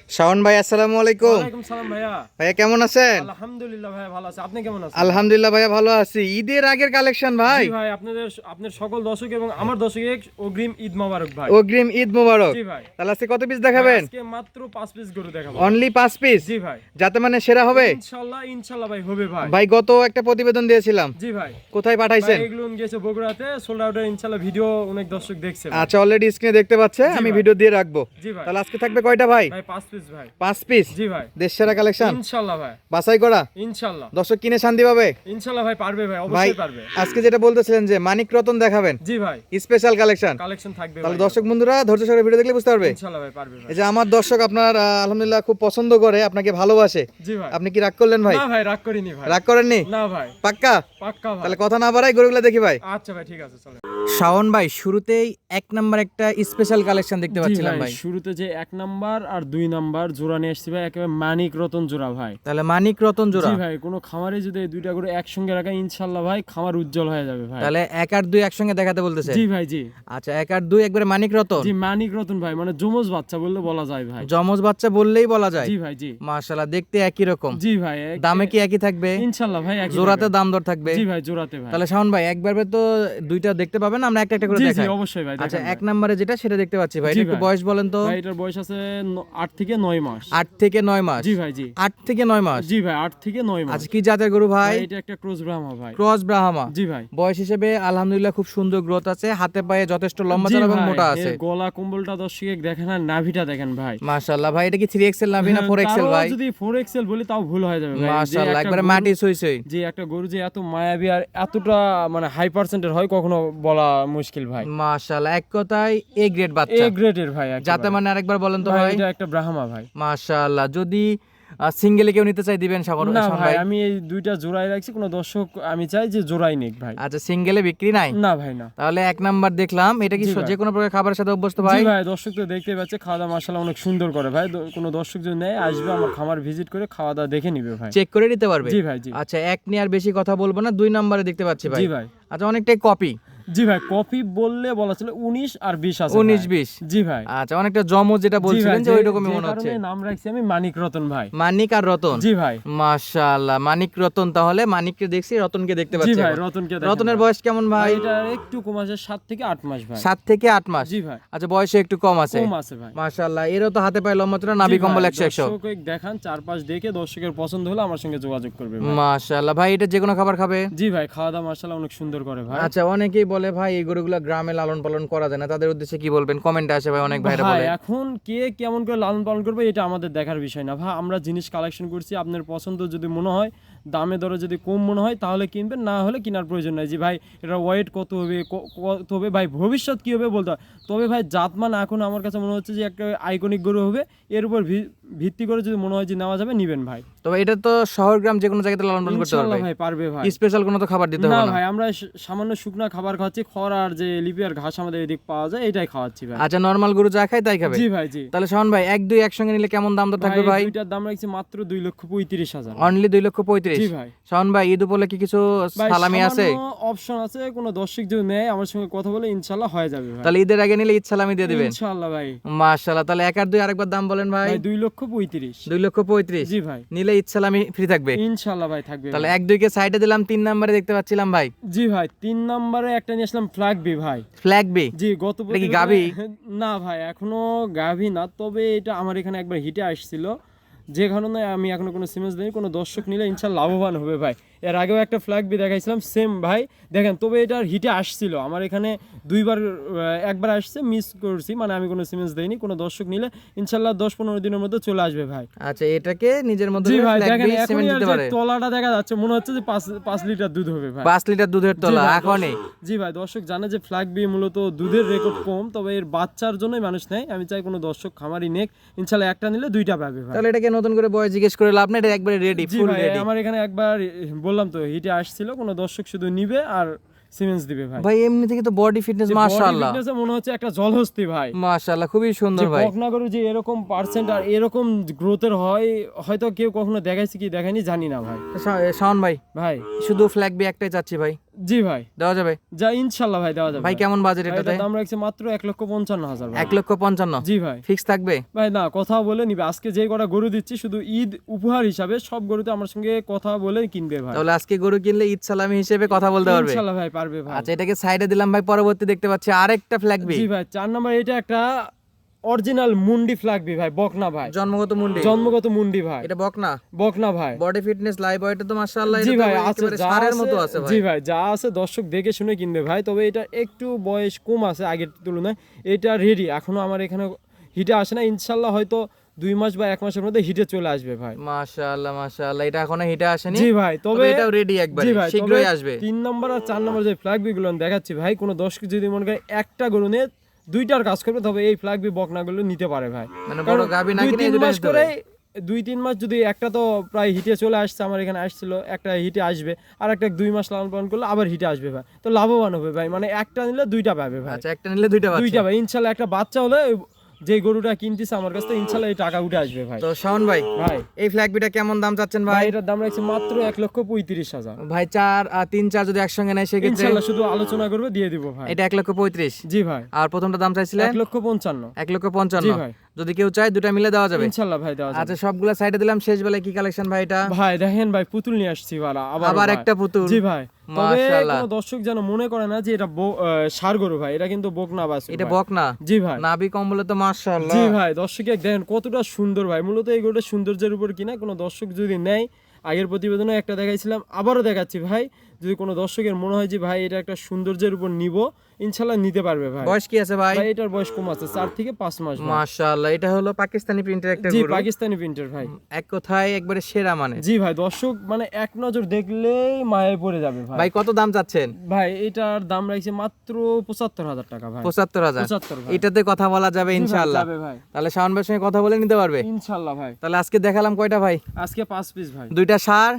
শাওন ভাই, আসসালামু আলাইকুম। ওয়ালাইকুম সালাম ভাইয়া। ভাইয়া কেমন আছেন? আলহামদুলিল্লাহ ভাইয়া ভালো আছি। আপনি কেমন আছেন? আলহামদুলিল্লাহ ভাইয়া ভালো আছি। ঈদের আগের কালেকশন ভাই। জি ভাই, আপনার সকল দর্শক এবং আমার দর্শকের অগ্রিম ঈদ মোবারক ভাই। অগ্রিম ঈদ মোবারক। জি ভাই। তাহলে আজকে কত পিস দেখাবেন? আজকে মাত্র 5 পিস গরু দেখাবো। Only 5 piece? জি ভাই। যাতে মানে সেরা হবে। ইনশাআল্লাহ ভাই হবে ভাই। ভাই গত একটা প্রতিবেদন দিয়েছিলাম। জি ভাই। কোথায় পাঠাইছেন? ভাই এগুলো গেছে বগুড়াতে, সোল্ড আউটের ইনশাআল্লাহ ভিডিও অনেক দর্শক দেখছে ভাই। আচ্ছা, অলরেডি স্ক্রিনে দেখতে পাচ্ছে, আমি ভাই। ভিডিও দিয়ে রাখবো। জি ভাই। তাহলে আজকে থাকবে কয়টা ভাই? ভাই 5 পিস ভাই। 5 পিস? জি ভাই। দেশ সেরা কালেকশন ইনশাআল্লাহ ভাই। বাছাই করা। ইনশাআল্লাহ। দর্শক কিনে শান্তি পাবে। ইনশাআল্লাহ ভাই পারবে ভাই, ভাই অবশ্যই পারবে। আজকে যেটা বলতেছিলেন যে মানিক রতন দেখাবেন। জি ভাই। স্পেশাল কালেকশন থাকবে তাহলে ভাই। দর্শক বন্ধুরা ধৈর্য সহকারে ভিডিও দেখলে বুঝতে পারবে। ইনশাআল্লাহ ভাই পারবে ভাই। এই যে আমার দর্শক আপনার আলহামদুলিল্লাহ খুব পছন্দ করে, আপনাকে ভালোবাসে। জি ভাই। আপনি কি রাগ করলেন ভাই? না ভাই, রাগ করিনি ভাই। রাগ করেননি? না ভাই। পাক্কা? পাক্কা ভাই। তাহলে কথা না বাড়াই গরুগুলো দেখি ভাই। আচ্ছা ভাই, ঠিক আছে চলো। শাওন ভাই, শুরুতেই এক নাম্বার একটা স্পেশাল কালেকশন দেখতে পাচ্ছিলাম ভাই। শুরুতে যে 1 নাম্বার আর 2 নাম্বার জোড়া নিয়ে আসছি ভাই, একেবারে মানিক রতন জোড়া ভাই। তাহলে মানিক রতন জোড়া। জি ভাই, কোনো খামারে যদি এই দুইটা করে একসঙ্গে রাখা ইনশাআল্লাহ ভাই খামার উজ্জ্বল হয়ে যাবে ভাই। তাহলে 1 আর 2 একসঙ্গে দেখাতে বলতেছে? জি ভাই জি। আচ্ছা, 1 আর 2 একবারে মানিক রতন? জি মানিক রতন ভাই, মানে যমজ বাচ্চা বললে বলা যায় ভাই। যমজ বাচ্চা বললেই বলা যায়? জি ভাই জি। মাশাআল্লাহ, দেখতে একই রকম। জি ভাই। দামে কি একই থাকবে? ইনশাআল্লাহ ভাই একই জোড়াতে থাকবে। দাম দর থাকবে? জি ভাই, জোড়াতে ভাই। তাহলে শাওন ভাই একবারে তো দুইটা দেখতে পাবেন, আমরা একটা একটা করে জি জি দেখাই। অবশ্যই ভাই। আচ্ছা, দেখান 1 নম্বরে যেটা সেটা দেখতে পাচ্ছি ভাই। জি এটা একটু ভাই। বয়স বলেন তো? ভাই এটার বয়স আছে 8 থেকে 9 মাস। 8 থেকে 9 মাস? জি ভাই জি। 8 থেকে 9 মাস? জি ভাই, 8 থেকে 9 মাস। আচ্ছা, কি জাতের গরু ভাই? ভাই এটা একটা ক্রস ব্রাহ্মা ভাই। ক্রস ব্রাহ্মা? জি ভাই। বয়স হিসেবে আলহামদুলিল্লাহ খুব সুন্দর গ্রোথ আছে, হাতে পায়ে যথেষ্ট লম্বা জি চড়া এবং ভাই, মোটা আছে। এর গলা কম্বলটা দর্শক দেখেন আর নাভিটা দেখেন ভাই। মাশাআল্লাহ ভাই, এটা কি 3XL নাভি না 4XL তারও ভাই? যদি 4XL বলি তাও ভুল হয়ে যাবে ভাই। যে মাশাআল্লাহ, একটা একবারে গরু- মাটি সইসই। যে একটা গরু যে এত মায়াবী আর এতটা মানে হাই পার্সেন্টের হয় কখনো বলা মুশকিল ভাই। মাশাআল্লাহ, এক কথায় এ গ্রেড বাচ্চা। এ গ্রেডের ভাই একেবারে। যাতে মানে আরেকবার বলেন তো ভাই ভাই। এটা একটা ব্রাহ্মা ভাই। মাশাআল্লাহ, যদি সিঙ্গেলে কেউ নিতে চাই দিবেন শাওন না ভাই? ভাই, আমি এই দুইটা জোড়াই রাখছি, কোনো দর্শক আমি চাই যে জোড়াই নিক ভাই। আচ্ছা, সিঙ্গেলে বিক্রি নাই? না ভাই না। তাহলে 1 নাম্বার দেখলাম, এটা কি জি ভাই। যে কোনো প্রকার খাবারের সাথে অভ্যস্ত ভাই? জি ভাই, দর্শক তো দেখতেই পাচ্ছে, খাওয়া দাওয়া মাশাআল্লাহ অনেক সুন্দর করে ভাই। কোনো দর্শক যদি নেয় আসবে আমার খামার ভিজিট করে খাওয়া দাওয়া দেখে নিবে ভাই। চেক করে নিতে পারবে? জি ভাই জি। আচ্ছা, 1 নিয়ে আর বেশি কথা বলবো না, 2 নম্বরে দেখতে পাচ্ছি ভাই। জি ভাই। আচ্ছা, অনেকটাই কপি। জি ভাই, কপি বললে বলা ছিল 19 আর 20 আছে 19-20? জি ভাই। আচ্ছা, অনেকটা জমজ যেটা জি বলছিলেন ভাই, যে ওই রকমই মনে হচ্ছে। কারণে নাম রাখছি আমি মানিক রতন ভাই। মানিক আর রতন? জি ভাই। মাশাআল্লাহ, মানিক রতন। তাহলে মানিককে দেখছি, রতনকে দেখতে জি পাচ্ছি ভাই, এখন। রতনকে দেখেন রতনের ভাই। বয়স কেমন ভাই? এটা একটু কম আছে, 7 থেকে 8 মাস ভাই। 7 থেকে 8 মাস? জি ভাই। আচ্ছা, বয়সে একটু কম আছে? কম আছে ভাই। মাশাআল্লাহ, এরও তো হাতে পায়ে লম্বা চড়া, নাভি জি কম্বল ভাই, 100-100। দর্শক দেখান, চারপাশ দেখে দর্শকের পছন্দ হলে আমার সঙ্গে যোগাযোগ করবে ভাই। মাশাআল্লাহ ভাই, এটা যে কোনো খাবার খাবে? জি ভাই, খাওয়া দাওয়া মাশাআল্লাহ অনেক সুন্দর করে ভাই। আচ্ছা, অনেকেই বলে ভাই এই গরুগুলা গ্রামে লালন পালন করা যায় না, তাদের উদ্দেশ্যে কি বলবেন? কমেন্টে আসে ভাই, অনেক ভাইরা ভাই বলে। এখন কে কেমন করে লালন পালন করবে এটা আমাদের দেখার বিষয় না ভাই। আমরা জিনিস কালেকশন করছি, আপনার পছন্দ যদি মনে হয়, দামে দরে যদি কম মনে হয় তাহলে কিনবেন, না হলে কেনার প্রয়োজন নাই। যে ভাই এটা ওয়েট কত হবে, কত হবে ভাই, ভবিষ্যৎ কি হবে বলতে হয়। তবে ভাই জাতমান এখন আমার কাছে মনে হচ্ছে যে একটা আইকনিক গরু হবে, এর উপর ভিত্তি করে যদি মনে হয় যে নেওয়া যাবে নিবেন ভাই। তবে এটা তো শহর গ্রাম যে কোনো জায়গাতে লালন পালন করতে ইনশাআল্লাহ পারবে? ভাই পারবে ভাই। স্পেশাল কোনো তো খাবার দিতে না হবে না? ভাই, আমরা সামান্য শুকনা খাবার খাচ্ছি, খড় আর যে লিপিয়ার ঘাস আমাদের এদিক পাওয়া যায় এটাই খাওয়াচ্ছি ভাই। আচ্ছা, নরমাল গরু যা খায় তাই খাবে? জি ভাই জি। তাহলে শাওন ভাই 1-2 একসঙ্গে নিলে কেমন দাম দর থাকবে ভাই? দুইটার দাম রাখছি মাত্র 2,35,000। অনলি 2,35,000? জি ভাই। শাওন ভাই, ঈদ উপলক্ষে কি কিছু ভাই সালামি আছে? অপশন আছে, কোনো দর্শক যদি নেয় আমার সঙ্গে কথা বলে ইনশাআল্লাহ হয়ে যাবে ভাই। তাহলে ঈদের আগে নিলে ঈদ সালামি দিয়ে দিবেন? ইনশাআল্লাহ ভাই। মাশাআল্লাহ, তাহলে 1 আর 2 আরেকবার দাম বলেন ভাই। ভাই 2,35,000। 2,35,000? জি ভাই। নিলে ঈদ সালামি ফ্রি থাকবে? ইনশাআল্লাহ ভাই থাকবে। তাহলে 1-2 কে সাইডে দিলাম, 3 নম্বরে দেখতে পাচ্ছিলাম ভাই। জি ভাই, 3 নম্বরে একটা নিয়ে আসলাম ফ্ল্যাগ বি ভাই। Flag B? জি, গত এটা কি গাভী? না ভাই, এখনো গাভী না, তবে এটা আমার এখানে একবার হিটে আসছিল, যে কারণে আমি এখনো কোনো সিমেন্স দিইনি। কোনো দর্শক নিলে ইনশাআল্লাহ লাভবান হবে ভাই। এর আগেও একটা ফ্ল্যাগ বি দেখাইছিলাম সেম ভাই, দেখেন, তবে এটার হিটে আসছিল আমার এখানে দুইবার, একবার আসছে মিস করছি, মানে আমি কোনো সিমেন্স দেইনি। কোনো দর্শক নিলে ইনশাআল্লাহ 10-15 দিনের মধ্যে চলে আসবে ভাই। আচ্ছা, এটাকে নিজের মধ্যে জি ভাই, ফ্ল্যাগ দেখেন বি এখন সিমেন্ট দিতে পারে? তলাটা দেখা যাচ্ছে, মনে হচ্ছে যে 5 লিটার দুধ হবে ভাই। 5 লিটার দুধের জি তলা ভাই, এখনই? জি ভাই, দর্শক জানে যে ফ্ল্যাগ বি মূলত দুধের রেকর্ড কম, তবে এর বাচ্চার জন্যই মানুষ নেয়। আমি চাই কোনো দর্শক খামারি নেক, ইনশাআল্লাহ একটা নিলে 2টা পাবে ভাই। তাহলে এটাকে নতুন করে বয়স জিজ্ঞেস করে লাভ নেই, এটা একবারে রেডি, জি ফুল ভাই, রেডি। আমার এখানে একবার বললাম তো হিটে আসছিল, কোনো দর্শক শুধু নিবে আর সিমেন্স দিবে ভাই। ভাই এমনি থেকে তো বডি ফিটনেস মাশাআল্লাহ। বডি ফিটনেসে মনে হচ্ছে একটা জলহস্তি ভাই। মাশাআল্লাহ, খুবই সুন্দর ভাই। বকনা গরু যে এরকম পার্সেন্ট আর এরকম গ্রোথের হয়, হয়তো কেউ কখনো দেখাইছে কি দেখায়নি জানি না ভাই। শাওন ভাই, ভাই শুধু ফ্ল্যাগ বি একটাই চাচ্ছি ভাই। জি ভাই দেওয়া যাবে? যা ইনশাল্লাহ ভাই দেওয়া যাবে ভাই কেমন বাজেট ভাই, এটাতে? এটার দাম রাখছে মাত্র 1,55,000 ভাই। 1,55,000 জি ভাই। ফিক্স থাকবে? ভাই না, কথা বলে নিবে। আজকে যে কটা গরু দিচ্ছি শুধু ঈদ উপহার হিসাবে, সব গরুতে আমার সঙ্গে কথা বলে কিনবে ভাই। তাহলে আজকে গরু কিনলে ঈদ সালামি হিসেবে কথা বলতে পারবে? ইনশাল্লাহ ভাই পারবে ভাই। আচ্ছা, এটাকে সাইডে দিলাম ভাই। পরবর্তী দেখতে পাচ্ছি আরেকটা ফ্ল্যাগ বি। জি ভাই 4 নাম্বার, এটা একটা অরিজিনাল মুন্ডি ফ্ল্যাগবি ভাই, বকনা ভাই, জন্মগত মুন্ডি। জন্মগত মুন্ডি ভাই, এটা বকনা? বকনা ভাই। বডি ফিটনেস লাইভ ওয়েট তো মাশাআল্লাহ জি এটা ভাই তো আছে, একেবারে যা সারের আছে মতো আছে ভাই। জি ভাই যা আছে দর্শক দেখে শুনে কিনবে ভাই। তবে এটা একটু বয়স কম আছে আগের তুলনায়। এটা রেডি, এখনো আমার এখানে হিটে আসে না। ইনশাল্লাহ হয়তো 2 মাস বা 1 মাসের মধ্যে হিটে চলে আসবে ভাই। মাশাআল্লাহ মাশাআল্লাহ, এটা এখনো হিটে আসেনি? জি ভাই। তবে এটাও রেডি একবারে, জি ভাই, শীঘ্রই আসবে। 3 নম্বর আর 4 নম্বর যে ফ্ল্যাগবি গুলো দেখাচ্ছি ভাই, কোনো দর্শক যদি মনে করে একটা গরু নিয়ে 2টার কাজ করবে, তবে এই ফ্ল্যাগবি বকনাগুলো নিতে পারে ভাই। মানে বড় গাবি না কিনে 2-3 দুটো মাস নিতে করে, হবে। 2-3 মাস যদি একটা তো প্রায় হিটে চলে আসছে, আমার এখানে আসছিল, একটা হিটে আসবে, আর একটা 2 মাস লালন পালন করলে আবার হিটে আসবে ভাই, তো লাভবান হবে ভাই। মানে একটা নিলে 2টা পাবে ভাই। আচ্ছা, একটা নিলে 2টা পাচ্ছে। 2টা ভাই ইনশাল্লাহ। একটা বাচ্চা হলে যে গরুটা কিনতেছে আমার কাছ থেকে, ইনশাল্লাহ এই টাকা উঠে আসবে ভাই। তো শাওন ভাই, ভাই এই ফ্ল্যাগ বিটা কেমন দাম চাচ্ছেন ভাই ভাই? এটার দাম রাখছে মাত্র 1,35,000 ভাই 4 আর 3 4 যদি একসঙ্গে নেয় সেক্ষেত্রে? ইনশাল্লাহ শুধু আলোচনা করবে, দিয়ে দিব ভাই। এটা 1,35,000। জি ভাই। আর প্রথমটা দাম চাইছিলেন? 1,55,000। 1,55,000। জি ভাই। যদি কেউ চায় দুটা মিলে দেওয়া যাবে? ইনশাল্লাহ ভাই দেওয়া যাবে। আচ্ছা, সবগুলা সাইডে দিলাম। শেষ বেলায় কি কালেকশন ভাই এটা? ভাই দেখেন ভাই, পুতুল নিয়ে আসছি ভাই, আবার ভাই। একটা পুতুল? জি ভাই। তবে মাশাআল্লাহ। কোনো দর্শক যেন মনে করে না যে এটা ষাড় গরু ভাই, এটা কিন্তু বকনা বাছুর। এটা ভাই। বকনা? জি ভাই। নাভি কম্বলে তো মাশাআল্লাহ। জি ভাই, দর্শক দেখেন কতটা সুন্দর ভাই। মূলত এই গরুটা সৌন্দর্যের উপর কিনা, কোনো দর্শক যদি নেয়, আগের প্রতিবেদনে একটা দেখাইছিলাম, আবারও দেখাচ্ছি ভাই, যদি কোনো দর্শকের মনে হয় যে ভাই এটা একটা সৌন্দর্যের উপর নিব, ইনশাল্লাহ নিতে পারবে ভাই। বয়স কি আছে ভাই? ভাই এটার বয়স কম আছে, 4 থেকে 5 মাস ভাই। মাশাআল্লাহ, এটা হলো পাকিস্তানি প্রিন্টের একটা জি গরু। পাকিস্তানি প্রিন্টার ভাই। এক কথায় একবারে সেরা মানে। জি ভাই, দর্শক মানে এক নজর দেখলেই মায়ায় পড়ে যাবে ভাই। ভাই কত দাম চাচ্ছেন? ভাই এটার দাম রাখছে মাত্র 75,000 টাকা ভাই। 75,000? 75 ভাই। এটাতে কথা বলা যাবে জি ভাই, ইনশাআল্লাহ? যাবে ভাই। তাহলে শাওন ভাইয়ের সঙ্গে কথা বলে নিতে পারবে ইনশাআল্লাহ ভাই। তাহলে? আজকে দেখালাম কয়টা ভাই? আজকে 5 পিস ভাই। 2টা ষাঁড়,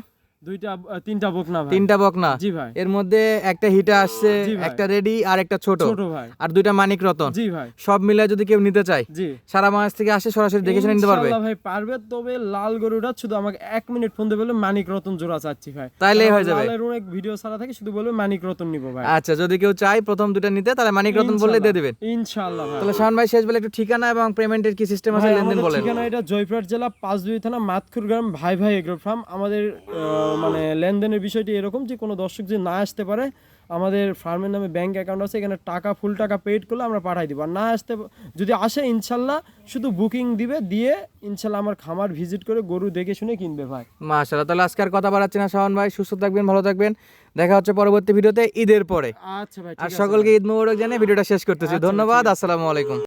3টা বকনা ভাই। 3টা বকনা। জি ভাই। এর মধ্যে একটা হিটা আসছে, জি ভাই। একটা রেডি আর একটা ছোট, ছোট ভাই। আর 2টা মানিক রতন। জি ভাই। সব মিলে যদি কেউ নিতে চায়, জি সারা মাস থেকে আসে সরাসরি দেখে শুনে নিতে পারবে? ইনশাআল্লাহ ভাই পারবে। তবে লাল গরুটা শুধু আমাকে 1 মিনিট ফোন দিয়ে বলবে মানিক রতন জোড়া চাচ্ছি ভাই, তাইলেই হয়ে যাবে। লালের অনেক ভিডিও ছাড়া থাকে, শুধু বলবে মানিক রতন নিব ভাই। আচ্ছা, যদি কেউ চায় প্রথম 2টা নিতে, তাহলে মানিক রতন বললে দিয়ে দিবেন ইনশাআল্লাহ ভাই। তাহলে? শাওন ভাই শেষ বেলা একটু ঠিকানা এবং পেমেন্টের কি সিস্টেম আছে, ভাই, লেনদেন আমাদের বলেন। ঠিকানা এটা জয়পুরহাট জেলা 5 থানা মাতখুর গ্রাম, ভাই ভাই এগ্রো ফার্ম। আমাদের মানে লেনদেনের বিষয়টি এরকম যে কোনো দর্শক যদি না আসতে পারে, আমাদের ফার্মের নামে ব্যাংক অ্যাকাউন্ট আছে, এখানে টাকা ফুল টাকা পেড করলে আমরা পাঠাই দিব। আর না আসতে যদি আসে, ইনশাল্লাহ শুধু বুকিং দিবে, দিয়ে ইনশাল্লাহ আমার খামার ভিজিট করে গরু দেখে শুনে কিনবে ভাই। মাশাআল্লাহ, তাহলে আজকে আর কথা বাড়াচ্ছি না শাওন ভাই। সুস্থ থাকবেন, ভালো থাকবেন। দেখা হচ্ছে পরবর্তী ভিডিওতে ঈদের পরে। আচ্ছা ভাই, আর ঠিক আছে সকলকে ভাই। ঈদ মোবারক জানিয়ে ভিডিওটা শেষ করতেছি। আচ্ছা ভাই, ধন্যবাদ। ঠিক আছে। আসসালামু আলাইকুম।